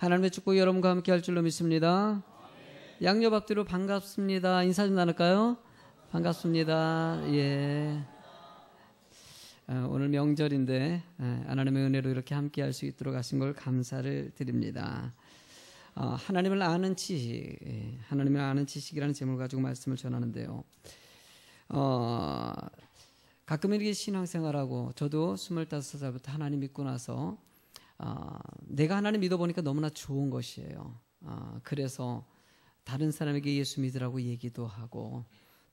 하나님의 축복 여러분과 함께 할 줄로 믿습니다. 양옆 앞뒤로 반갑습니다. 인사 좀 나눌까요? 반갑습니다. 예. 오늘 명절인데 하나님의 은혜로 이렇게 함께 할 수 있도록 하신 걸 감사를 드립니다. 하나님을 아는 지식, 하나님을 아는 지식이라는 제목을 가지고 말씀을 전하는데요. 가끔 이렇게 신앙생활하고 저도 25살부터 하나님 믿고 나서 내가 하나님 믿어보니까 너무나 좋은 것이에요. 그래서 다른 사람에게 예수 믿으라고 얘기도 하고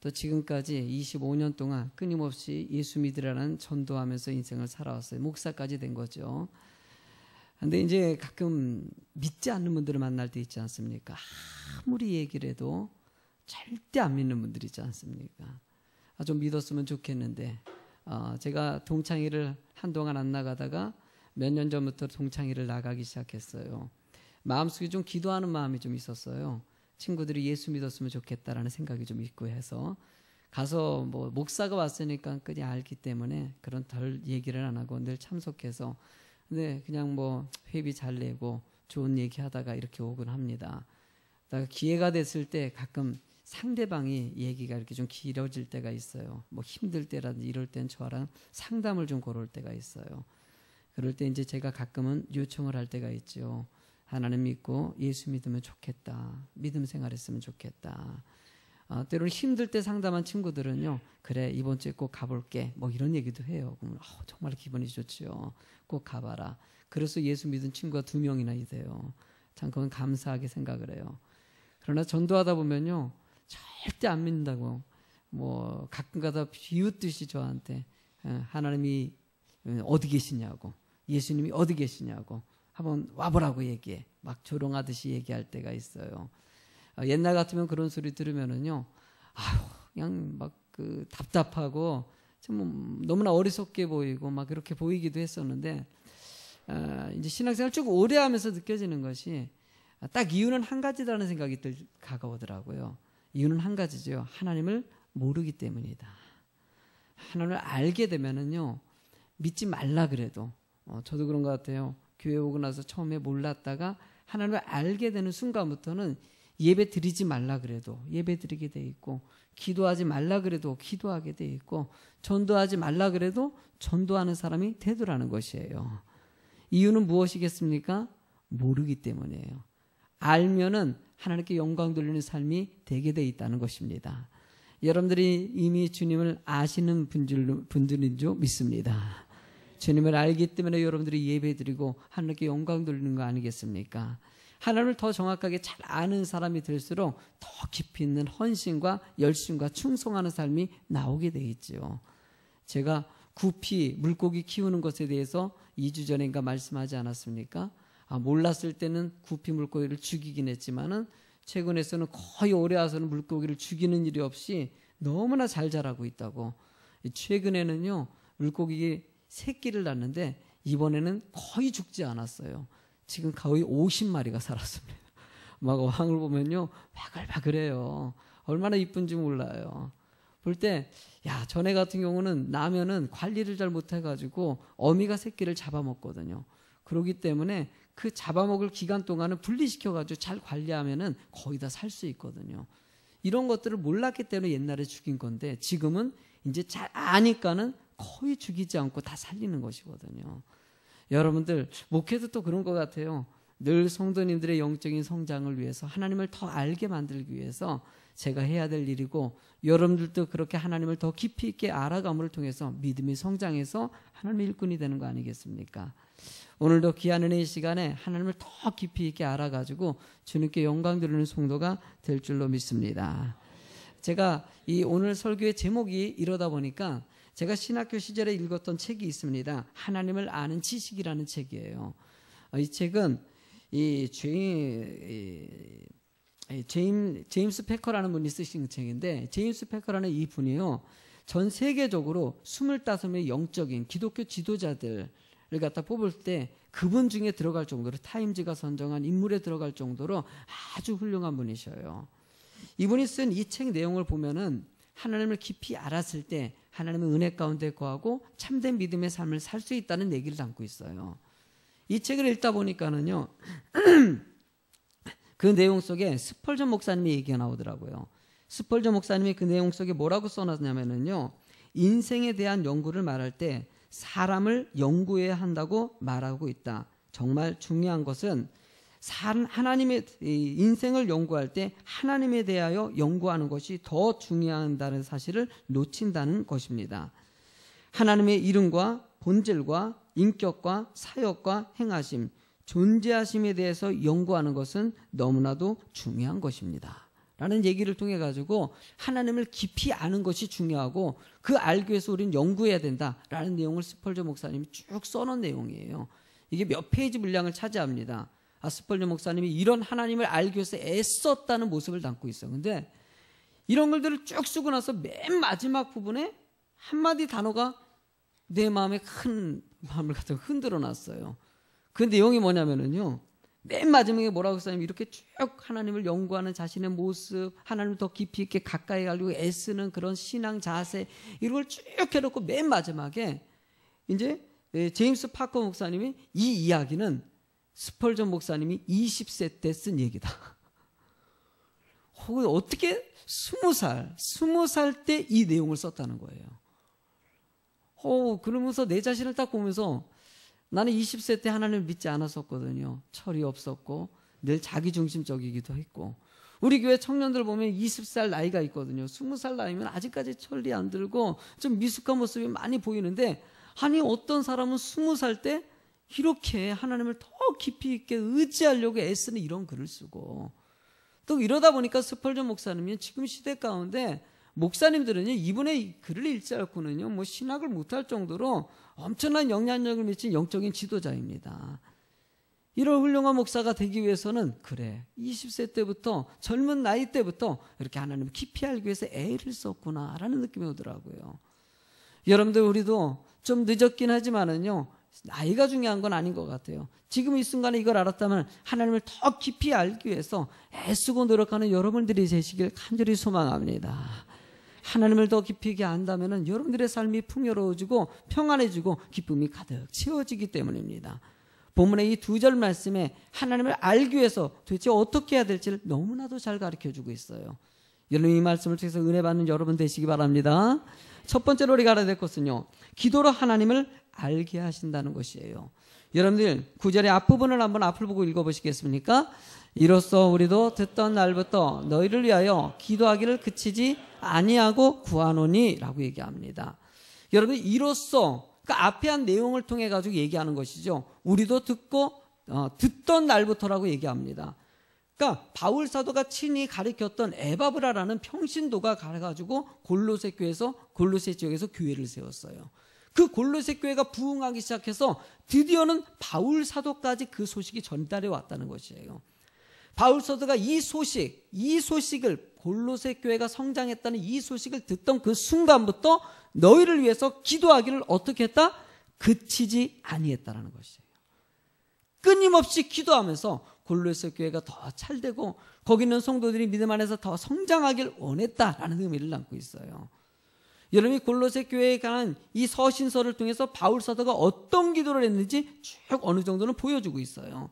또 지금까지 25년 동안 끊임없이 예수 믿으라는 전도하면서 인생을 살아왔어요. 목사까지 된 거죠. 근데 이제 가끔 믿지 않는 분들을 만날 때 있지 않습니까? 아무리 얘기를 해도 절대 안 믿는 분들 있지 않습니까? 좀 믿었으면 좋겠는데 제가 동창회를 한동안 안 나가다가 몇 년 전부터 동창회를 나가기 시작했어요. 마음속에 좀 기도하는 마음이 좀 있었어요. 친구들이 예수 믿었으면 좋겠다라는 생각이 좀 있고 해서 가서 뭐 목사가 왔으니까 그냥 알기 때문에 그런 덜 얘기를 안 하고 늘 참석해서 근데 그냥 뭐 회비 잘 내고 좋은 얘기 하다가 이렇게 오곤 합니다. 기회가 됐을 때 가끔 상대방이 얘기가 이렇게 좀 길어질 때가 있어요. 뭐 힘들 때라든지 이럴 땐 저랑 상담을 좀 걸을 때가 있어요. 그럴 때 이제 제가 가끔은 요청을 할 때가 있죠. 하나님 믿고 예수 믿으면 좋겠다. 믿음 생활했으면 좋겠다. 때로는 힘들 때 상담한 친구들은요. 그래 이번 주에 꼭 가볼게. 뭐 이런 얘기도 해요. 그러면 정말 기분이 좋죠. 꼭 가봐라. 그래서 예수 믿은 친구가 2명이나 있어요. 참 그건 감사하게 생각을 해요. 그러나 전도하다 보면요. 절대 안 믿는다고 뭐 가끔가다 비웃듯이 저한테 하나님이 어디 계시냐고 예수님이 어디 계시냐고 한번 와보라고 얘기해. 막 조롱하듯이 얘기할 때가 있어요. 옛날 같으면 그런 소리 들으면은요, 그냥 막 답답하고 좀 너무나 어리석게 보이고 막 그렇게 보이기도 했었는데, 이제 신앙생활 쭉 오래 하면서 느껴지는 것이 딱 이유는 한 가지라는 생각이 가까우더라고요. 이유는 한 가지죠. 하나님을 모르기 때문이다. 하나님을 알게 되면은요, 믿지 말라 그래도, 저도 그런 것 같아요. 교회 오고 나서 처음에 몰랐다가 하나님을 알게 되는 순간부터는 예배 드리지 말라 그래도 예배 드리게 돼 있고 기도하지 말라 그래도 기도하게 돼 있고 전도하지 말라 그래도 전도하는 사람이 되더라는 것이에요. 이유는 무엇이겠습니까? 모르기 때문이에요. 알면은 하나님께 영광 돌리는 삶이 되게 돼 있다는 것입니다. 여러분들이 이미 주님을 아시는 분들인 줄 믿습니다. 주님을 알기 때문에 여러분들이 예배드리고 하나님께 영광 돌리는 거 아니겠습니까? 하나님을 더 정확하게 잘 아는 사람이 될수록 더 깊이 있는 헌신과 열심과 충성하는 삶이 나오게 돼 있죠. 제가 구피, 물고기 키우는 것에 대해서 2주 전인가 말씀하지 않았습니까? 몰랐을 때는 구피 물고기를 죽이긴 했지만은 최근에서는 거의 오래 와서는 물고기를 죽이는 일이 없이 너무나 잘 자라고 있다고. 최근에는요, 물고기 새끼를 낳는데 이번에는 거의 죽지 않았어요. 지금 거의 50마리가 살았습니다. 막 어항을 보면요, 바글바글해요. 얼마나 이쁜지 몰라요. 볼 때, 전에 같은 경우는 나면은 관리를 잘 못해가지고 어미가 새끼를 잡아먹거든요. 그렇기 때문에 그 잡아먹을 기간 동안은 분리시켜가지고 잘 관리하면은 거의 다 살 수 있거든요. 이런 것들을 몰랐기 때문에 옛날에 죽인 건데 지금은 이제 잘 아니까는 거의 죽이지 않고 다 살리는 것이거든요. 여러분들 목회도 또 그런 것 같아요. 늘 성도님들의 영적인 성장을 위해서 하나님을 더 알게 만들기 위해서 제가 해야 될 일이고 여러분들도 그렇게 하나님을 더 깊이 있게 알아감을 통해서 믿음이 성장해서 하나님의 일꾼이 되는 거 아니겠습니까? 오늘도 귀한 은혜의 시간에 하나님을 더 깊이 있게 알아가지고 주님께 영광 드리는 성도가 될 줄로 믿습니다. 제가 이 오늘 설교의 제목이 이러다 보니까 제가 신학교 시절에 읽었던 책이 있습니다. 하나님을 아는 지식이라는 책이에요. 이 책은 제임스 패커라는 분이 쓰신 책인데 제임스 패커라는 이 분이요. 전 세계적으로 25명의 영적인 기독교 지도자들을 갖다 뽑을 때 그분 중에 들어갈 정도로 타임즈가 선정한 인물에 들어갈 정도로 아주 훌륭한 분이셔요. 이분이 쓴 이 책 내용을 보면은 하나님을 깊이 알았을 때 하나님의 은혜 가운데 거하고 참된 믿음의 삶을 살 수 있다는 얘기를 담고 있어요. 이 책을 읽다 보니까는요, 그 내용 속에 스펄전 목사님의 얘기가 나오더라고요. 스펄전 목사님이 그 내용 속에 뭐라고 써놨냐면요, 인생에 대한 연구를 말할 때 사람을 연구해야 한다고 말하고 있다. 정말 중요한 것은 하나님의 인생을 연구할 때 하나님에 대하여 연구하는 것이 더 중요하다는 사실을 놓친다는 것입니다. 하나님의 이름과 본질과 인격과 사역과 행하심, 존재하심에 대해서 연구하는 것은 너무나도 중요한 것입니다. 라는 얘기를 통해 가지고 하나님을 깊이 아는 것이 중요하고 그 알기 위해서 우리는 연구해야 된다라는 내용을 스펄전 목사님이 쭉 써놓은 내용이에요. 이게 몇 페이지 분량을 차지합니다. 스펄전 목사님이 이런 하나님을 알기 위해서 애썼다는 모습을 담고 있어요. 근데 이런 글들을 쭉 쓰고 나서 맨 마지막 부분에 한마디 단어가 내 마음에 큰 마음을 갖다가 흔들어 놨어요. 그 내용이 뭐냐면은요, 맨 마지막에 뭐라고 써냐면 이렇게 쭉 하나님을 연구하는 자신의 모습, 하나님을 더 깊이 있게 가까이 가려고 애쓰는 그런 신앙 자세, 이런 걸 쭉 해놓고 맨 마지막에 이제 제임스 파커 목사님이 이 이야기는 스펄전 목사님이 20세 때 쓴 얘기다. 어떻게 20살 때 이 내용을 썼다는 거예요. 그러면서 내 자신을 딱 보면서 나는 20세 때 하나님을 믿지 않았었거든요. 철이 없었고 늘 자기중심적이기도 했고, 우리 교회 청년들 보면 20살 나이가 있거든요. 20살 나이면 아직까지 철이 안 들고 좀 미숙한 모습이 많이 보이는데, 아니 어떤 사람은 20살 때 이렇게 하나님을 더 깊이 있게 의지하려고 애쓰는 이런 글을 쓰고, 또 이러다 보니까 스펄전 목사님이 지금 시대 가운데 목사님들은요, 이분의 글을 읽지 않고는요, 뭐 신학을 못할 정도로 엄청난 영향력을 미친 영적인 지도자입니다. 이런 훌륭한 목사가 되기 위해서는 20세 때부터, 젊은 나이 때부터 이렇게 하나님을 깊이 알기 위해서 애를 썼구나라는 느낌이 오더라고요. 여러분들, 우리도 좀 늦었긴 하지만은요, 나이가 중요한 건 아닌 것 같아요. 지금 이 순간에 이걸 알았다면 하나님을 더 깊이 알기 위해서 애쓰고 노력하는 여러분들이 되시길 간절히 소망합니다. 하나님을 더 깊이 있게 안다면 여러분들의 삶이 풍요로워지고 평안해지고 기쁨이 가득 채워지기 때문입니다. 본문의 이 2절 말씀에 하나님을 알기 위해서 도대체 어떻게 해야 될지를 너무나도 잘 가르쳐주고 있어요. 여러분, 이 말씀을 통해서 은혜 받는 여러분 되시기 바랍니다. 첫 번째로 우리가 알아야 될 것은요, 기도로 하나님을 알게 하신다는 것이에요. 여러분들 9절의 앞부분을 한번 앞을 보고 읽어보시겠습니까? 이로써 우리도 듣던 날부터 너희를 위하여 기도하기를 그치지 아니하고 구하노니 라고 얘기합니다. 여러분, 이로써 그 앞에 한 내용을 통해 가지고 얘기하는 것이죠. 우리도 듣던 날부터라고 얘기합니다. 그러니까 바울 사도가 친히 가르쳤던 에바브라라는 평신도가 가가지고 골로새 지역에서 교회를 세웠어요. 그 골로새 교회가 부흥하기 시작해서 드디어는 바울 사도까지 그 소식이 전달해 왔다는 것이에요. 바울 사도가 이 소식을 골로새 교회가 성장했다는 이 소식을 듣던 그 순간부터 너희를 위해서 기도하기를 어떻게 했다? 그치지 아니했다라는 것이에요. 끊임없이 기도하면서 골로새 교회가 더 찰되고 거기 있는 성도들이 믿음 안에서 더 성장하길 원했다라는 의미를 담고 있어요. 여러분이 골로새 교회에 관한 이 서신서를 통해서 바울 사도가 어떤 기도를 했는지 쭉 어느 정도는 보여주고 있어요.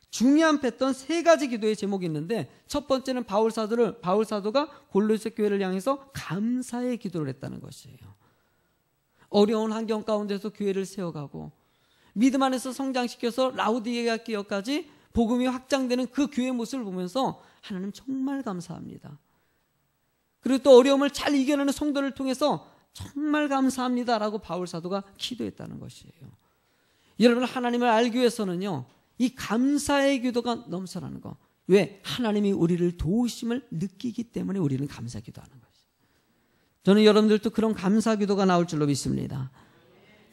중요한 패턴 3가지 기도의 제목이 있는데, 첫 번째는 바울 사도가 골로새 교회를 향해서 감사의 기도를 했다는 것이에요. 어려운 환경 가운데서 교회를 세워가고 믿음 안에서 성장시켜서 라우디게아 교회까지 복음이 확장되는 그 교회의 모습을 보면서 하나님 정말 감사합니다. 그리고 또 어려움을 잘 이겨내는 성도를 통해서 정말 감사합니다라고 바울 사도가 기도했다는 것이에요. 여러분, 하나님을 알기 위해서는요, 이 감사의 기도가 넘쳐나는 거. 왜? 하나님이 우리를 도우심을 느끼기 때문에 우리는 감사 기도하는 거죠. 저는 여러분들도 그런 감사 기도가 나올 줄로 믿습니다.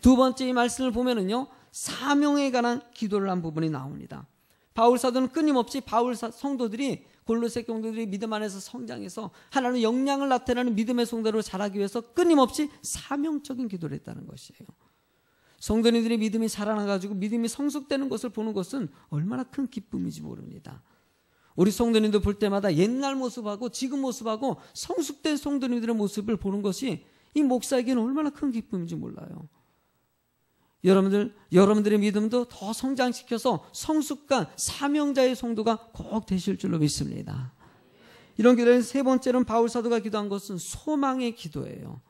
두 번째 이 말씀을 보면은요, 사명에 관한 기도를 한 부분이 나옵니다. 바울 사도는 끊임없이 성도들이 골로새 성도들이 믿음 안에서 성장해서 하나님의 영향을 나타내는 믿음의 성도로 자라기 위해서 끊임없이 사명적인 기도를 했다는 것이에요. 성도님들이 믿음이 자라나가지고 믿음이 성숙되는 것을 보는 것은 얼마나 큰 기쁨인지 모릅니다. 우리 성도님들 볼 때마다 옛날 모습하고 지금 모습하고 성숙된 성도님들의 모습을 보는 것이 이 목사에게는 얼마나 큰 기쁨인지 몰라요. 여러분들의 믿음도 더 성장시켜서 성숙한 사명자의 성도가 꼭 되실 줄로 믿습니다. 이런 기도는 세 번째로는 바울 사도가 기도한 것은 소망의 기도예요.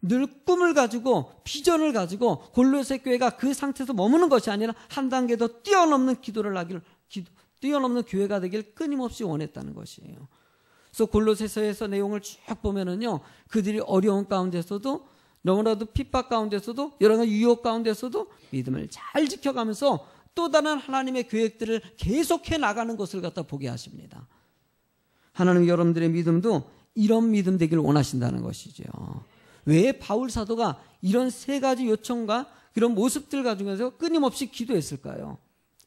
늘 꿈을 가지고 비전을 가지고 골로새 교회가 그 상태에서 머무는 것이 아니라 한 단계 더 뛰어넘는 뛰어넘는 교회가 되길 끊임없이 원했다는 것이에요. 그래서 골로새서에서 내용을 쭉 보면은요, 그들이 어려운 가운데서도 너무나도 핍박 가운데서도 여러 가지 유혹 가운데서도 믿음을 잘 지켜가면서 또 다른 하나님의 계획들을 계속해 나가는 것을 갖다 보게 하십니다. 하나님 여러분들의 믿음도 이런 믿음 되기를 원하신다는 것이죠. 왜 바울 사도가 이런 세 가지 요청과 그런 모습들 가지고서 끊임없이 기도했을까요?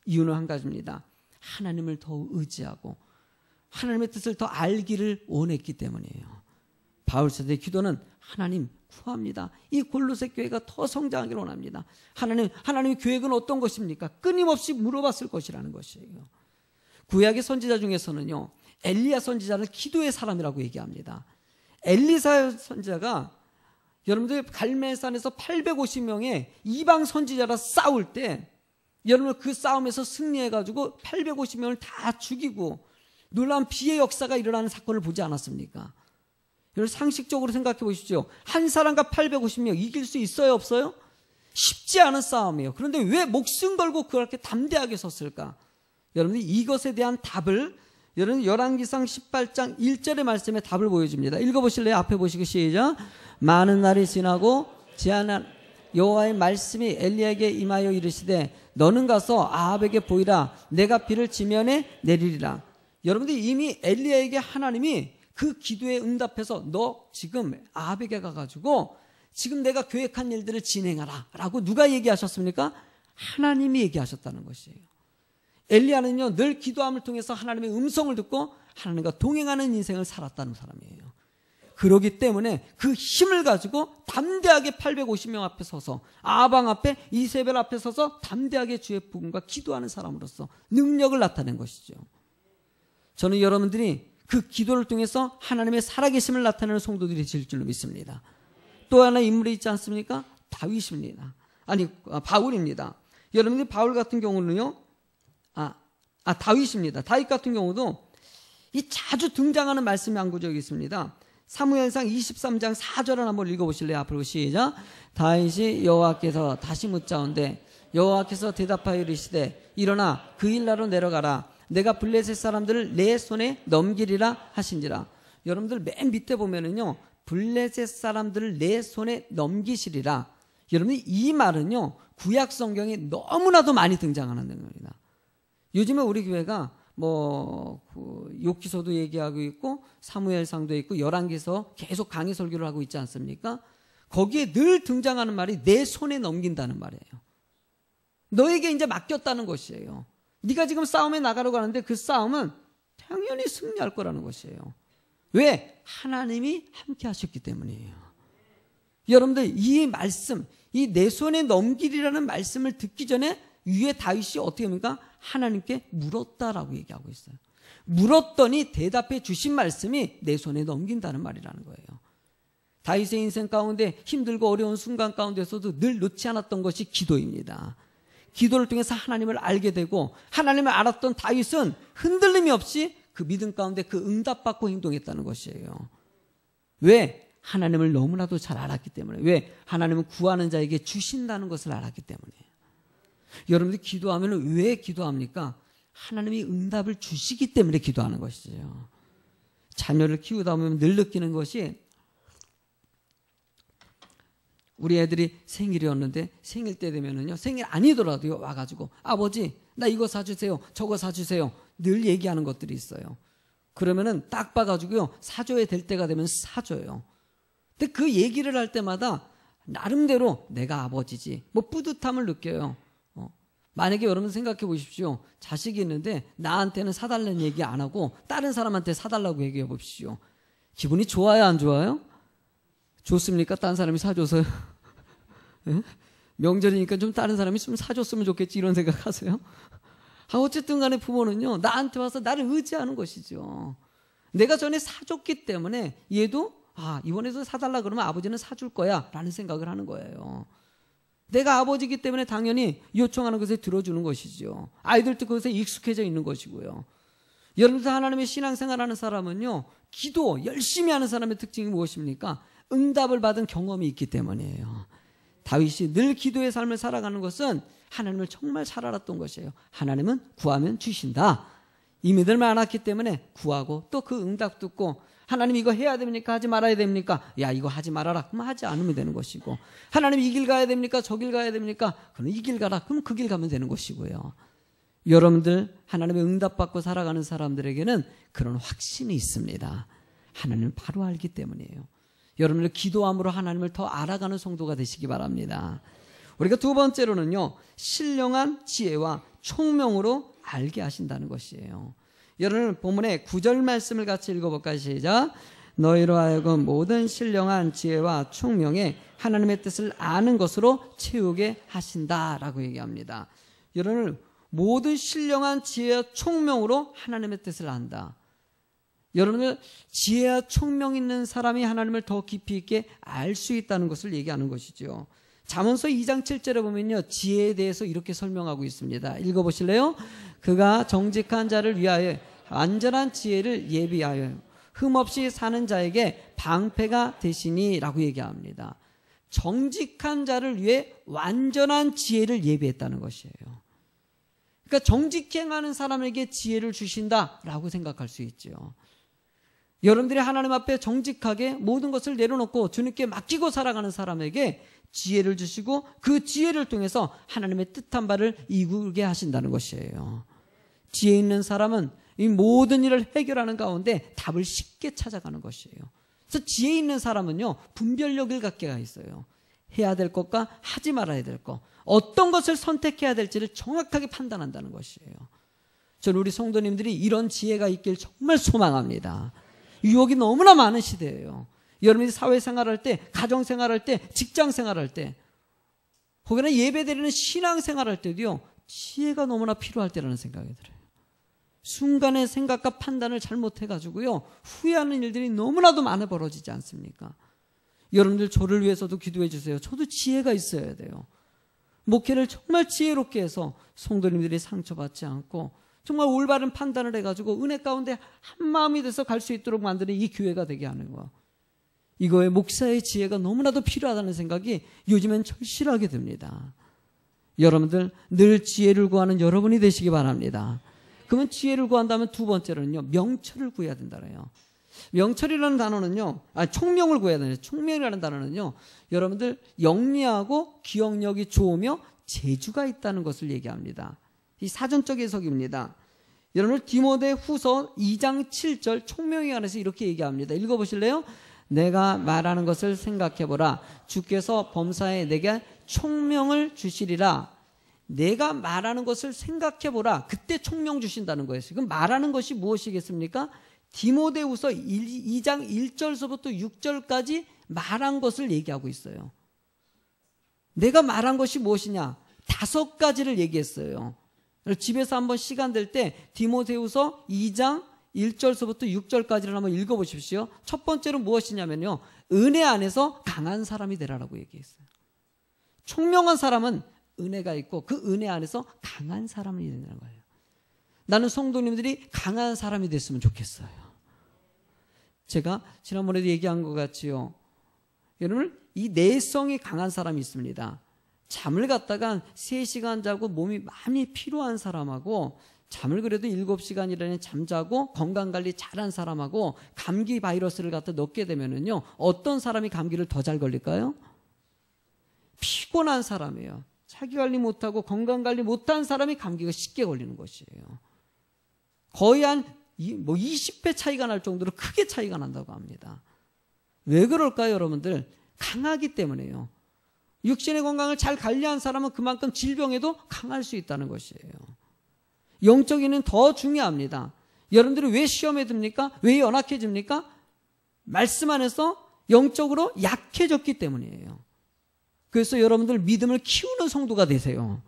이유는 한 가지입니다. 하나님을 더 의지하고 하나님의 뜻을 더 알기를 원했기 때문이에요. 바울 사도의 기도는 하나님 구합니다. 이 골로새 교회가 더 성장하기를 원합니다. 하나님의 계획은 어떤 것입니까? 끊임없이 물어봤을 것이라는 것이에요. 구약의 선지자 중에서는요, 엘리야 선지자를 기도의 사람이라고 얘기합니다. 엘리사 선지자가 여러분들 갈멜산에서 850명의 이방 선지자라 싸울 때 여러분 그 싸움에서 승리해가지고 850명을 다 죽이고 놀라운 비의 역사가 일어나는 사건을 보지 않았습니까? 여러분 상식적으로 생각해 보십시오. 한 사람과 850명 이길 수 있어요, 없어요? 쉽지 않은 싸움이에요. 그런데 왜 목숨 걸고 그렇게 담대하게 섰을까? 여러분들 이것에 대한 답을 여러분 열왕기상 18장 1절의 말씀에 답을 보여줍니다. 읽어보실래요? 앞에 보시고 시작. 많은 날이 지나고 제한한 여호와의 말씀이 엘리야에게 임하여 이르시되 너는 가서 아합에게 보이라. 내가 비를 지면에 내리리라. 여러분들 이미 엘리야에게 하나님이 그 기도에 응답해서 너 지금 아합에게 가가지고 지금 내가 계획한 일들을 진행하라 라고 누가 얘기하셨습니까? 하나님이 얘기하셨다는 것이에요. 엘리야는요 늘 기도함을 통해서 하나님의 음성을 듣고 하나님과 동행하는 인생을 살았다는 사람이에요. 그렇기 때문에 그 힘을 가지고 담대하게 850명 앞에 서서 아방 앞에 이세벨 앞에 서서 담대하게 주의 부흥과 기도하는 사람으로서 능력을 나타낸 것이죠. 저는 여러분들이 그 기도를 통해서 하나님의 살아계심을 나타내는 성도들이 될 줄로 믿습니다. 또 하나 인물이 있지 않습니까? 다윗입니다. 바울입니다. 여러분들이 바울 같은 경우는요, 다윗입니다. 다윗 같은 경우도 이 자주 등장하는 말씀이 한 구절이 있습니다. 사무엘상 23장 4절을 한번 읽어보실래요? 앞으로 시작. 다윗이 여호와께서 다시 묻자온데 여호와께서 대답하여 이르시되 일어나 그 일나로 내려가라. 내가 블레셋 사람들을 내 손에 넘기리라 하신지라. 여러분들 맨 밑에 보면은요, 블레셋 사람들을 내 손에 넘기시리라. 여러분 이 말은요 구약 성경에 너무나도 많이 등장하는 내용입니다. 요즘에 우리 교회가 욥기서도 얘기하고 있고 사무엘상도 있고 열왕기서 계속 강의 설교를 하고 있지 않습니까? 거기에 늘 등장하는 말이 내 손에 넘긴다는 말이에요. 너에게 이제 맡겼다는 것이에요. 네가 지금 싸움에 나가려고 하는데 그 싸움은 당연히 승리할 거라는 것이에요. 왜? 하나님이 함께 하셨기 때문이에요. 여러분들 이 말씀, 이 내 손에 넘기리라는 말씀을 듣기 전에 위에 다윗이 어떻게 합니까? 하나님께 물었다라고 얘기하고 있어요. 물었더니 대답해 주신 말씀이 내 손에 넘긴다는 말이라는 거예요. 다윗의 인생 가운데 힘들고 어려운 순간 가운데서도 늘 놓지 않았던 것이 기도입니다. 기도를 통해서 하나님을 알게 되고 하나님을 알았던 다윗은 흔들림이 없이 그 믿음 가운데 그 응답받고 행동했다는 것이에요. 왜? 하나님을 너무나도 잘 알았기 때문에. 왜? 하나님은 구하는 자에게 주신다는 것을 알았기 때문이에요. 여러분들이 기도하면 왜 기도합니까? 하나님이 응답을 주시기 때문에 기도하는 것이죠. 자녀를 키우다 보면 늘 느끼는 것이 우리 애들이 생일이었는데 생일 때 되면은요, 생일 아니더라도요 와가지고 아버지 나 이거 사주세요 저거 사주세요 늘 얘기하는 것들이 있어요. 그러면은 딱 봐가지고요 사줘야 될 때가 되면 사줘요. 근데 그 얘기를 할 때마다 나름대로 내가 아버지지 뿌듯함을 느껴요. 만약에 여러분 생각해 보십시오. 자식이 있는데 나한테는 사달라는 얘기 안 하고 다른 사람한테 사달라고 얘기해 보십시오. 기분이 좋아요, 안 좋아요? 좋습니까? 다른 사람이 사줘서요? 네? 명절이니까 좀 다른 사람이 좀 사줬으면 좋겠지 이런 생각하세요? 어쨌든 간에 부모는요 나한테 와서 나를 의지하는 것이죠. 내가 전에 사줬기 때문에 얘도 이번에도 사달라 그러면 아버지는 사줄 거야 라는 생각을 하는 거예요. 내가 아버지이기 때문에 당연히 요청하는 것에 들어주는 것이죠. 아이들도 그것에 익숙해져 있는 것이고요. 여러분들 하나님의 신앙생활하는 사람은요, 기도 열심히 하는 사람의 특징이 무엇입니까? 응답을 받은 경험이 있기 때문이에요. 다윗이 늘 기도의 삶을 살아가는 것은 하나님을 정말 잘 알았던 것이에요. 하나님은 구하면 주신다. 이 믿음을 알았기 때문에 구하고 또 그 응답 듣고, 하나님 이거 해야 됩니까? 하지 말아야 됩니까? 야, 이거 하지 말아라. 그럼 하지 않으면 되는 것이고, 하나님 이 길 가야 됩니까? 저 길 가야 됩니까? 그럼 이 길 가라. 그럼 그 길 가면 되는 것이고요. 여러분들 하나님의 응답받고 살아가는 사람들에게는 그런 확신이 있습니다. 하나님을 바로 알기 때문이에요. 여러분들 기도함으로 하나님을 더 알아가는 성도가 되시기 바랍니다. 우리가 두 번째로는요, 신령한 지혜와 총명으로 알게 하신다는 것이에요. 여러분 본문의 9절 말씀을 같이 읽어볼까요? 시작. 너희로 하여금 모든 신령한 지혜와 총명에 하나님의 뜻을 아는 것으로 채우게 하신다라고 얘기합니다. 여러분 모든 신령한 지혜와 총명으로 하나님의 뜻을 안다. 여러분들 지혜와 총명 있는 사람이 하나님을 더 깊이 있게 알 수 있다는 것을 얘기하는 것이죠. 잠언서 2장 7절에 보면요, 지혜에 대해서 이렇게 설명하고 있습니다. 읽어보실래요? 그가 정직한 자를 위하여 완전한 지혜를 예비하여 흠없이 사는 자에게 방패가 되시니 라고 얘기합니다. 정직한 자를 위해 완전한 지혜를 예비했다는 것이에요. 그러니까 정직히 행하는 사람에게 지혜를 주신다라고 생각할 수 있죠. 여러분들이 하나님 앞에 정직하게 모든 것을 내려놓고 주님께 맡기고 살아가는 사람에게 지혜를 주시고 그 지혜를 통해서 하나님의 뜻한 바를 이루게 하신다는 것이에요. 지혜 있는 사람은 이 모든 일을 해결하는 가운데 답을 쉽게 찾아가는 것이에요. 그래서 지혜 있는 사람은요, 분별력을 갖게 있어요. 해야 될 것과 하지 말아야 될 것, 어떤 것을 선택해야 될지를 정확하게 판단한다는 것이에요. 저는 우리 성도님들이 이런 지혜가 있길 정말 소망합니다. 유혹이 너무나 많은 시대예요. 여러분이 사회생활할 때, 가정생활할 때, 직장생활할 때, 혹여나 예배드리는 신앙생활할 때도요, 지혜가 너무나 필요할 때라는 생각이 들어요. 순간의 생각과 판단을 잘못해가지고요, 후회하는 일들이 너무나도 많이 벌어지지 않습니까? 여러분들 저를 위해서도 기도해 주세요. 저도 지혜가 있어야 돼요. 목회를 정말 지혜롭게 해서 성도님들이 상처받지 않고 정말 올바른 판단을 해가지고 은혜 가운데 한 마음이 돼서 갈 수 있도록 만드는 이 교회가 되게 하는 거. 이거에 목사의 지혜가 너무나도 필요하다는 생각이 요즘엔 절실하게 듭니다. 여러분들 늘 지혜를 구하는 여러분이 되시기 바랍니다. 그러면 지혜를 구한다면 두 번째로는요, 명철을 구해야 된다고요. 명철이라는 단어는요, 총명을 구해야 되는, 총명이라는 단어는요, 여러분들 영리하고 기억력이 좋으며 재주가 있다는 것을 얘기합니다. 이 사전적 해석입니다. 여러분들 디모데 후서 2장 7절 총명에 관해서 이렇게 얘기합니다. 읽어보실래요? 내가 말하는 것을 생각해보라. 주께서 범사에 내게 총명을 주시리라. 내가 말하는 것을 생각해보라. 그때 총명 주신다는 거예요. 지금 말하는 것이 무엇이겠습니까? 디모데후서 2장 1절서부터 6절까지 말한 것을 얘기하고 있어요. 내가 말한 것이 무엇이냐? 5가지를 얘기했어요. 집에서 한번 시간 될 때 디모데후서 2장 1절서부터 6절까지를 한번 읽어보십시오. 첫 번째는 무엇이냐면요, 은혜 안에서 강한 사람이 되라라고 얘기했어요. 총명한 사람은 은혜가 있고 그 은혜 안에서 강한 사람이 되는 거예요. 나는 성도님들이 강한 사람이 됐으면 좋겠어요. 제가 지난번에도 얘기한 것 같지요. 여러분, 이 내성이 강한 사람이 있습니다. 잠을 갖다가 3시간 자고 몸이 많이 피로한 사람하고 잠을 그래도 7시간이라는 잠자고 건강관리 잘한 사람하고 감기 바이러스를 갖다 넣게 되면은요, 어떤 사람이 감기를 더 잘 걸릴까요? 피곤한 사람이에요. 자기관리 못하고 건강관리 못한 사람이 감기가 쉽게 걸리는 것이에요. 거의 한 20배 차이가 날 정도로 크게 차이가 난다고 합니다. 왜 그럴까요, 여러분들? 강하기 때문에요. 육신의 건강을 잘 관리한 사람은 그만큼 질병에도 강할 수 있다는 것이에요. 영적인은 더 중요합니다. 여러분들이 왜 시험에 듭니까? 왜 연약해집니까? 말씀 안에서 영적으로 약해졌기 때문이에요. 그래서 여러분들 믿음을 키우는 성도가 되세요.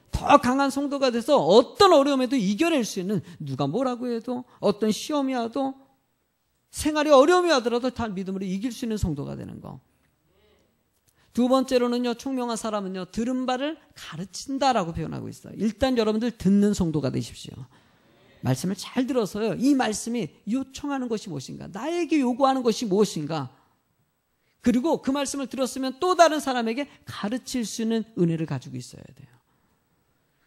더 강한 성도가 돼서 어떤 어려움에도 이겨낼 수 있는, 누가 뭐라고 해도, 어떤 시험이 와도, 생활이 어려움이 하더라도 다 믿음으로 이길 수 있는 성도가 되는 거. 두 번째로는요, 총명한 사람은요, 들은 바를 가르친다라고 표현하고 있어요. 일단 여러분들 듣는 성도가 되십시오. 말씀을 잘 들어서요, 이 말씀이 요청하는 것이 무엇인가, 나에게 요구하는 것이 무엇인가, 그리고 그 말씀을 들었으면 또 다른 사람에게 가르칠 수 있는 은혜를 가지고 있어야 돼요.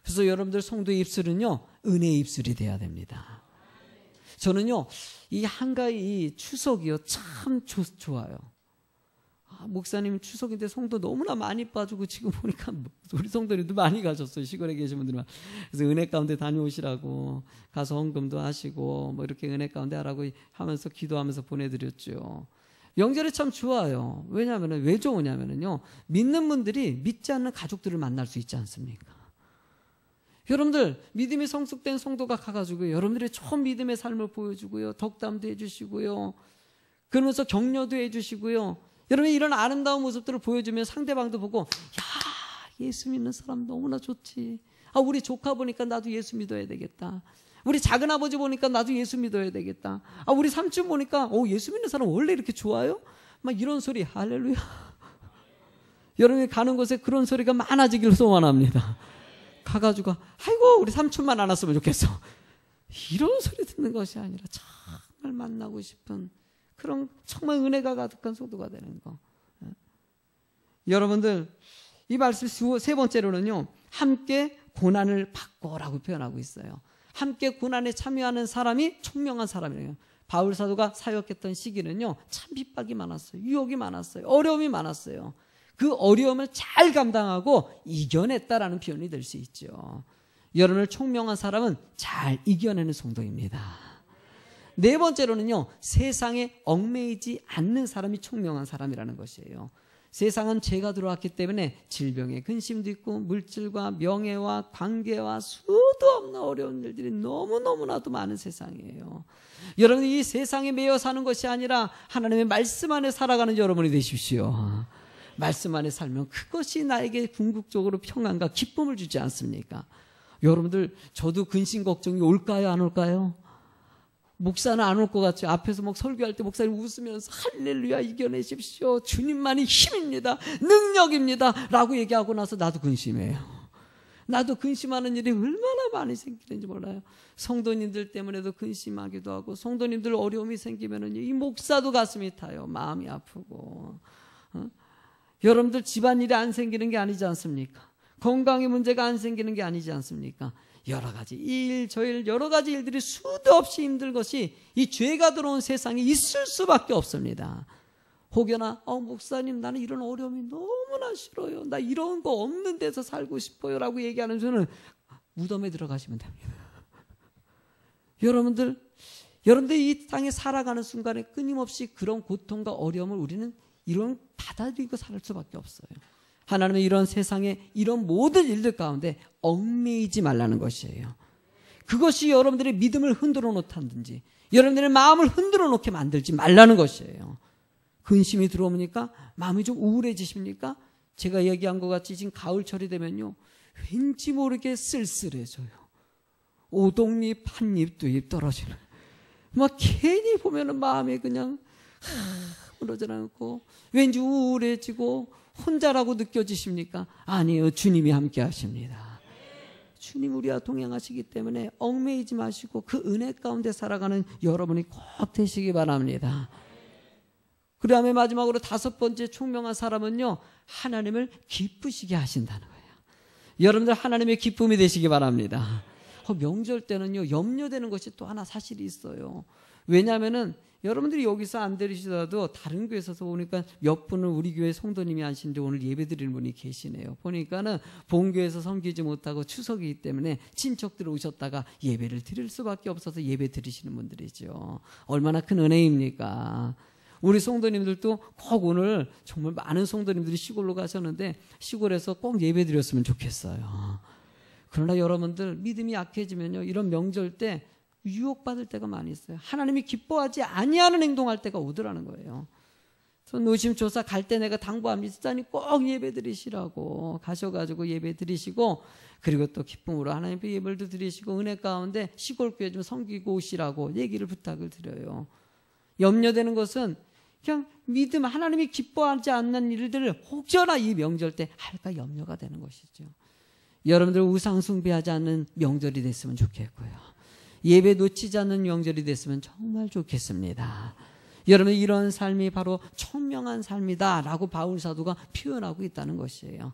그래서 여러분들 성도의 입술은요, 은혜의 입술이 돼야 됩니다. 저는요, 이 한가위 추석이요, 참 좋아요. 목사님 추석인데 성도 너무나 많이 빠지고 지금 보니까 우리 성도님도 많이 가셨어요. 시골에 계신 분들만. 그래서 은혜 가운데 다녀오시라고 가서 헌금도 하시고 뭐 이렇게 은혜 가운데 하라고 하면서 기도하면서 보내드렸죠. 명절이 참 좋아요. 왜냐하면 왜 좋으냐면요, 믿는 분들이 믿지 않는 가족들을 만날 수 있지 않습니까? 여러분들 믿음이 성숙된 성도가 가가지고 여러분들의 처음 믿음의 삶을 보여주고요, 덕담도 해주시고요, 그러면서 격려도 해주시고요, 여러분이 이런 아름다운 모습들을 보여주면 상대방도 보고, 야, 예수 믿는 사람 너무나 좋지. 우리 조카 보니까 나도 예수 믿어야 되겠다. 우리 작은아버지 보니까 나도 예수 믿어야 되겠다. 우리 삼촌 보니까 예수 믿는 사람 원래 이렇게 좋아요? 막 이런 소리, 할렐루야. 여러분이 가는 곳에 그런 소리가 많아지길 소원합니다. 가가지고 아이고 우리 삼촌만 안 왔으면 좋겠어, 이런 소리 듣는 것이 아니라 정말 만나고 싶은 그런 정말 은혜가 가득한 성도가 되는 거. 여러분들 이 말씀 세 번째로는요, 함께 고난을 받고라고 표현하고 있어요. 함께 고난에 참여하는 사람이 총명한 사람이에요. 바울 사도가 사역했던 시기는요, 참 핍박이 많았어요. 유혹이 많았어요. 어려움이 많았어요. 그 어려움을 잘 감당하고 이겨냈다라는 표현이 될 수 있죠. 여러분을 총명한 사람은 잘 이겨내는 성도입니다. 네 번째로는요, 세상에 얽매이지 않는 사람이 총명한 사람이라는 것이에요. 세상은 죄가 들어왔기 때문에 질병의 근심도 있고 물질과 명예와 관계와 수도 없는 어려운 일들이 너무너무나도 많은 세상이에요. 여러분이 이 세상에 매여 사는 것이 아니라 하나님의 말씀 안에 살아가는 여러분이 되십시오. 말씀 안에 살면 그것이 나에게 궁극적으로 평안과 기쁨을 주지 않습니까? 여러분들, 저도 근심 걱정이 올까요, 안 올까요? 목사는 안 올 것 같죠. 앞에서 막 설교할 때 목사님 웃으면서 할렐루야 이겨내십시오, 주님만이 힘입니다, 능력입니다 라고 얘기하고 나서 나도 근심해요. 나도 근심하는 일이 얼마나 많이 생기는지 몰라요. 성도님들 때문에도 근심하기도 하고, 성도님들 어려움이 생기면 이 목사도 가슴이 타요. 마음이 아프고. 여러분들 집안일이 안 생기는 게 아니지 않습니까? 건강의 문제가 안 생기는 게 아니지 않습니까? 여러 가지 저일 여러 가지 일들이 수도 없이 힘든 것이 이 죄가 들어온 세상에 있을 수밖에 없습니다. 혹여나 목사님 나는 이런 어려움이 너무나 싫어요, 나 이런 거 없는 데서 살고 싶어요 라고 얘기하는 저는 무덤에 들어가시면 됩니다. 여러분들 이 땅에 살아가는 순간에 끊임없이 그런 고통과 어려움을 우리는 이런 받아들이고 살 수밖에 없어요. 하나님의 이런 세상에 이런 모든 일들 가운데 얽매이지 말라는 것이에요. 그것이 여러분들의 믿음을 흔들어 놓다든지 여러분들의 마음을 흔들어 놓게 만들지 말라는 것이에요. 근심이 들어오니까 마음이 좀 우울해지십니까? 제가 얘기한 것 같이 지금 가을철이 되면요, 왠지 모르게 쓸쓸해져요. 오동잎 한잎 두잎 떨어지는, 막 괜히 보면은 마음이 그냥 무너져 않고 왠지 우울해지고 혼자라고 느껴지십니까? 아니에요. 주님이 함께 하십니다. 주님 우리와 동행하시기 때문에 얽매이지 마시고 그 은혜 가운데 살아가는 여러분이 꼭 되시기 바랍니다. 그 다음에 마지막으로 다섯 번째 총명한 사람은요, 하나님을 기쁘시게 하신다는 거예요. 여러분들 하나님의 기쁨이 되시기 바랍니다. 명절 때는요, 염려되는 것이 또 하나 사실이 있어요. 왜냐하면은 여러분들이 여기서 안 들으시더라도 다른 교회에서 보니까 몇 분은 우리 교회 성도님이 하시는데 오늘 예배 드리는 분이 계시네요. 보니까는 본교회에서 섬기지 못하고 추석이기 때문에 친척들 오셨다가 예배를 드릴 수밖에 없어서 예배 드리시는 분들이죠. 얼마나 큰 은혜입니까? 우리 성도님들도 꼭 오늘 정말 많은 성도님들이 시골로 가셨는데 시골에서 꼭 예배 드렸으면 좋겠어요. 그러나 여러분들 믿음이 약해지면요, 이런 명절 때 유혹받을 때가 많이 있어요. 하나님이 기뻐하지 아니하는 행동할 때가 오더라는 거예요. 노심초사 갈 때 내가 당부합니다. 꼭 예배 드리시라고 가셔가지고 예배 드리시고, 그리고 또 기쁨으로 하나님께 예배도 드리시고 은혜 가운데 시골교회 좀 섬기고 오시라고 얘기를 부탁을 드려요. 염려되는 것은 그냥 믿음, 하나님이 기뻐하지 않는 일들을 혹여나 이 명절 때 할까 염려가 되는 것이죠. 여러분들 우상 숭배하지 않는 명절이 됐으면 좋겠고요. 예배 놓치지 않는 명절이 됐으면 정말 좋겠습니다. 여러분, 이런 삶이 바로 청명한 삶이다 라고 바울 사도가 표현하고 있다는 것이에요.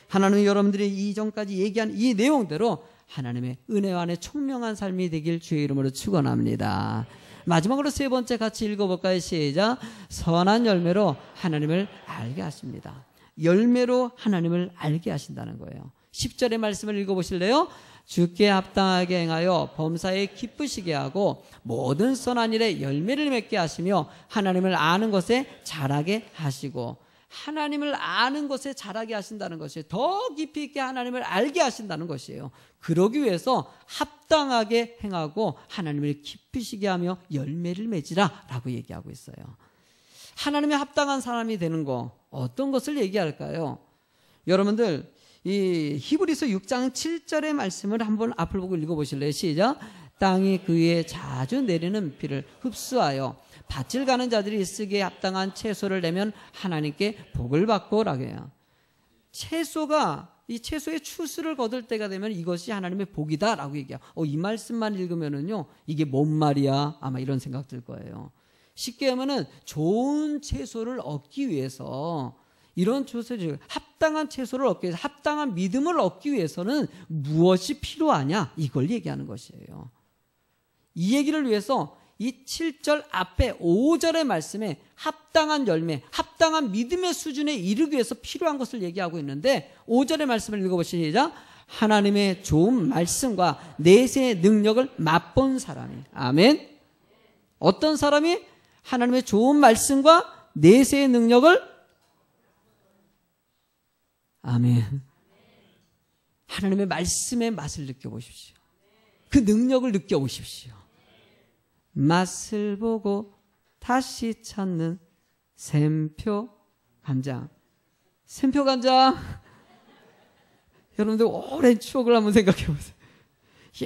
하나님은 여러분들이 이전까지 얘기한 이 내용대로 하나님의 은혜 안에 청명한 삶이 되길 주의 이름으로 축원합니다. 마지막으로 세 번째 같이 읽어볼까요? 시작. 선한 열매로 하나님을 알게 하십니다. 열매로 하나님을 알게 하신다는 거예요. 10절의 말씀을 읽어보실래요? 주께 합당하게 행하여 범사에 기쁘시게 하고 모든 선한 일에 열매를 맺게 하시며 하나님을 아는 것에 자라게 하시고, 하나님을 아는 것에 자라게 하신다는 것이에요. 더 깊이 있게 하나님을 알게 하신다는 것이에요. 그러기 위해서 합당하게 행하고 하나님을 기쁘시게 하며 열매를 맺으라 라고 얘기하고 있어요. 하나님의 합당한 사람이 되는 거, 어떤 것을 얘기할까요? 여러분들 이 히브리서 6장 7절의 말씀을 한번 앞을 보고 읽어보실래요? 시작. 땅이 그 위에 자주 내리는 비를 흡수하여 밭을 가는 자들이 쓰기에 합당한 채소를 내면 하나님께 복을 받고 라고 해요. 채소가, 이 채소의 추수를 거둘 때가 되면 이것이 하나님의 복이다 라고 얘기해요. 이 말씀만 읽으면은요, 이게 뭔 말이야? 아마 이런 생각 들 거예요. 쉽게 하면은 좋은 채소를 얻기 위해서, 이런 채소를, 합당한 채소를 얻기 위해서, 합당한 믿음을 얻기 위해서는 무엇이 필요하냐? 이걸 얘기하는 것이에요. 이 얘기를 위해서 이 7절 앞에 5절의 말씀에 합당한 열매, 합당한 믿음의 수준에 이르기 위해서 필요한 것을 얘기하고 있는데, 5절의 말씀을 읽어보시죠. 하나님의 좋은 말씀과 내세의 능력을 맛본 사람이, 아멘. 어떤 사람이 하나님의 좋은 말씀과 내세의 능력을, 아멘. 하나님의 말씀의 맛을 느껴보십시오. 그 능력을 느껴보십시오. 맛을 보고 다시 찾는 샘표 간장. 샘표 간장. 여러분들 오랜 추억을 한번 생각해 보세요.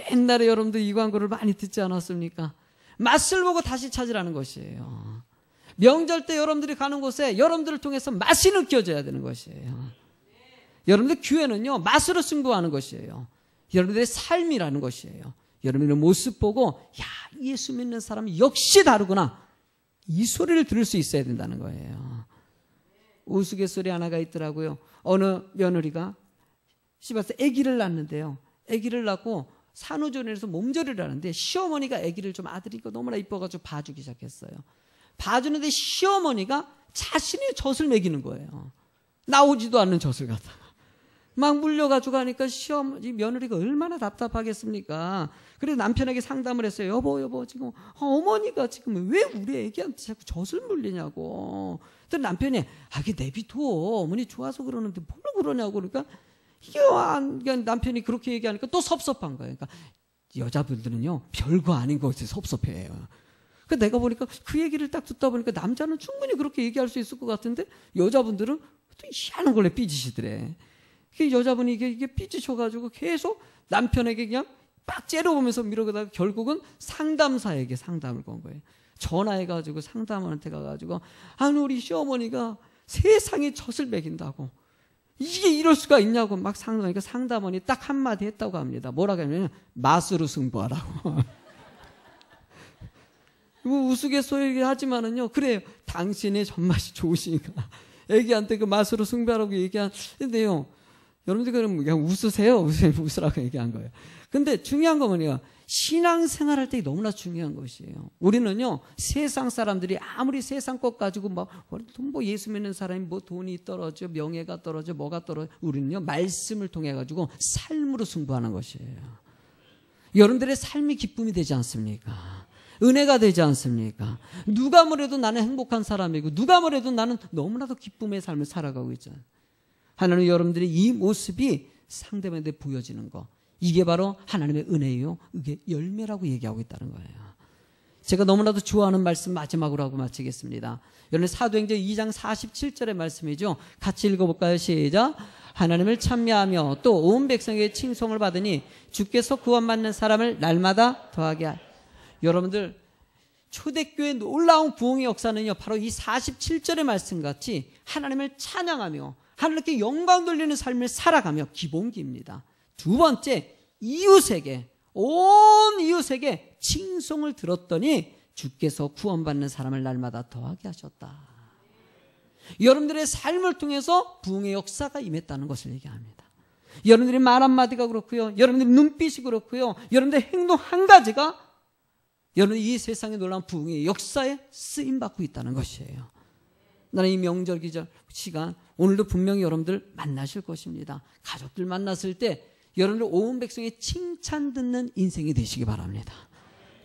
옛날에 여러분들 이 광고를 많이 듣지 않았습니까? 맛을 보고 다시 찾으라는 것이에요. 명절 때 여러분들이 가는 곳에 여러분들을 통해서 맛이 느껴져야 되는 것이에요. 여러분들 교회는요, 맛으로 승부하는 것이에요. 여러분들의 삶이라는 것이에요. 여러분의 모습 보고, 야, 예수 믿는 사람이 역시 다르구나, 이 소리를 들을 수 있어야 된다는 거예요. 우스갯소리 하나가 있더라고요. 어느 며느리가 집에서 아기를 낳는데요, 아기를 낳고 산후조리원에서 몸조리를 하는데 시어머니가 아기를 좀, 아들이 너무나 이뻐가지고 봐주기 시작했어요. 봐주는데 시어머니가 자신의 젖을 먹이는 거예요. 나오지도 않는 젖을 갖다가 막 물려가지고 하니까 시어머니, 며느리가 얼마나 답답하겠습니까? 그래서 남편에게 상담을 했어요. 여보, 지금 어머니가 지금 왜 우리 애기한테 자꾸 젖을 물리냐고. 그랬더니 남편이, 그게 내비둬, 어머니 좋아서 그러는데 뭘 그러냐고. 그러니까 이게 남편이 그렇게 얘기하니까 또 섭섭한 거예요. 그러니까 여자분들은요, 별거 아닌 것에 섭섭해요. 그 내가 보니까 그 얘기를 딱 듣다 보니까 남자는 충분히 그렇게 얘기할 수 있을 것 같은데 여자분들은 또 희한한 걸로 삐지시더래. 여자분이 이게 삐지셔가지고 계속 남편에게 그냥 빡 째려보면서 밀어가다가 결국은 상담사에게 상담을 건 거예요. 전화해가지고 상담원한테 가가지고, 아니 우리 시어머니가 세상에 젖을 먹인다고, 이게 이럴 수가 있냐고 막 상담하니까 상담원이 딱 한마디 했다고 합니다. 뭐라고 하냐면 맛으로 승부하라고. 우스갯소리 하지만은요, 그래요. 당신의 젖맛이 좋으시니까 애기한테 그 맛으로 승부하라고 얘기하는데요, 여러분들 그럼 그냥 웃으라고 얘기한 거예요. 근데 중요한 건 뭐냐, 신앙생활할 때 너무나 중요한 것이에요. 우리는요, 세상 사람들이 아무리 세상 것 가지고 뭐 예수 믿는 사람이 뭐 돈이 떨어져, 명예가 떨어져, 뭐가 떨어져, 우리는요, 말씀을 통해 가지고 삶으로 승부하는 것이에요. 여러분들의 삶이 기쁨이 되지 않습니까? 은혜가 되지 않습니까? 누가 뭐래도 나는 행복한 사람이고, 누가 뭐래도 나는 너무나도 기쁨의 삶을 살아가고 있잖아요. 하나님, 여러분들의 이 모습이 상대방한테 보여지는 거, 이게 바로 하나님의 은혜예요. 이게 열매라고 얘기하고 있다는 거예요. 제가 너무나도 좋아하는 말씀 마지막으로 하고 마치겠습니다. 여러분, 사도행전 2장 47절의 말씀이죠. 같이 읽어볼까요? 시작. 하나님을 찬미하며 또 온 백성에게 칭송을 받으니 주께서 구원받는 사람을 날마다 더하게 하여. 여러분들, 초대교회의 놀라운 부흥의 역사는요, 바로 이 47절의 말씀같이 하나님을 찬양하며 하나님께 영광 돌리는 삶을 살아가며 기본기입니다. 두 번째, 이웃에게, 온 이웃에게 칭송을 들었더니 주께서 구원받는 사람을 날마다 더하게 하셨다. 여러분들의 삶을 통해서 부흥의 역사가 임했다는 것을 얘기합니다. 여러분들의 말 한마디가 그렇고요, 여러분들의 눈빛이 그렇고요, 여러분들의 행동 한 가지가 여러분 이 세상에 놀라운 부흥의 역사에 쓰임받고 있다는 것이에요. 나는 이 명절 기절 시간 오늘도 분명히 여러분들 만나실 것입니다. 가족들 만났을 때 여러분들 온 백성의 칭찬 듣는 인생이 되시기 바랍니다.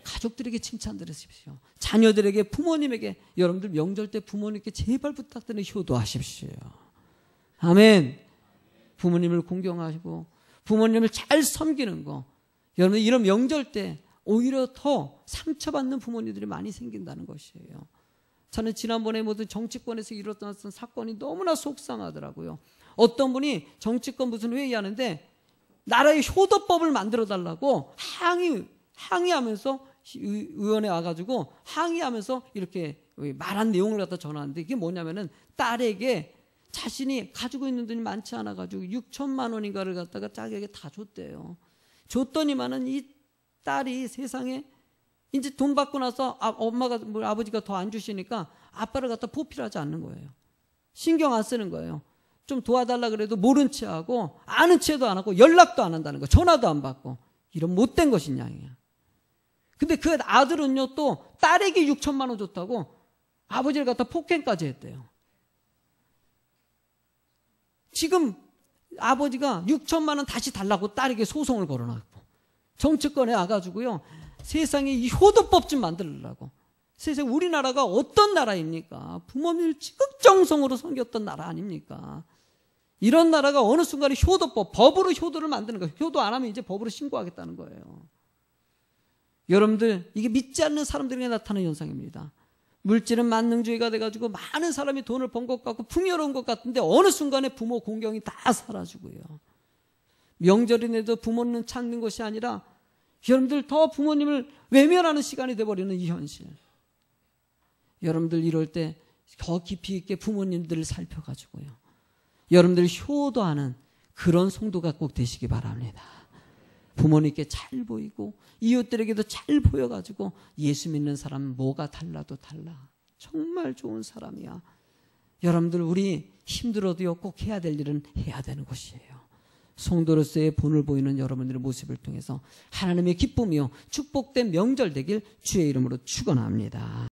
가족들에게 칭찬 들으십시오. 자녀들에게, 부모님에게, 여러분들 명절 때 부모님께 제발 부탁드리는 효도하십시오. 아멘. 부모님을 공경하시고 부모님을 잘 섬기는 거, 여러분 이런 명절 때 오히려 더 상처받는 부모님들이 많이 생긴다는 것이에요. 저는 지난번에 모든 정치권에서 일어났던 사건이 너무나 속상하더라고요. 어떤 분이 정치권 무슨 회의하는데 나라의 효도법을 만들어 달라고 항의하면서 의원에 와가지고 항의하면서 이렇게 말한 내용을 갖다 전하는데, 이게 뭐냐면은 딸에게 자신이 가지고 있는 돈이 많지 않아가지고 6천만 원인가를 갖다가 자기에게 다 줬대요. 줬더니만은 이 딸이 세상에 이제 돈 받고 나서 엄마가 아버지가 더 안 주시니까 아빠를 갖다 포필하지 않는 거예요. 신경 안 쓰는 거예요. 좀 도와달라 그래도 모른 채 하고 아는 채도 안 하고 연락도 안 한다는 거예요. 전화도 안 받고. 이런 못된 것인 양이야. 근데 그 아들은요, 또 딸에게 6천만 원 줬다고 아버지를 갖다 폭행까지 했대요. 지금 아버지가 6천만 원 다시 달라고 딸에게 소송을 걸어놨고, 정치권에 와가지고요, 세상에 이 효도법 좀 만들려고. 세상 우리나라가 어떤 나라입니까? 부모님을 지극정성으로 섬겼던 나라 아닙니까? 이런 나라가 어느 순간에 효도법, 법으로 효도를 만드는 거예요. 효도 안 하면 이제 법으로 신고하겠다는 거예요. 여러분들, 이게 믿지 않는 사람들에게 나타나는 현상입니다. 물질은 만능주의가 돼가지고 많은 사람이 돈을 번 것 같고 풍요로운 것 같은데 어느 순간에 부모 공경이 다 사라지고요. 명절인데도 부모는 찾는 것이 아니라 여러분들 더 부모님을 외면하는 시간이 돼버리는 이 현실. 여러분들 이럴 때 더 깊이 있게 부모님들을 살펴가지고요, 여러분들 효도하는 그런 성도가 꼭 되시기 바랍니다. 부모님께 잘 보이고 이웃들에게도 잘 보여가지고 예수 믿는 사람은 뭐가 달라도 달라, 정말 좋은 사람이야. 여러분들 우리 힘들어도요, 꼭 해야 될 일은 해야 되는 것이에요. 성도로서의 본을 보이는 여러분들의 모습을 통해서 하나님의 기쁨이요 축복된 명절 되길 주의 이름으로 축원합니다.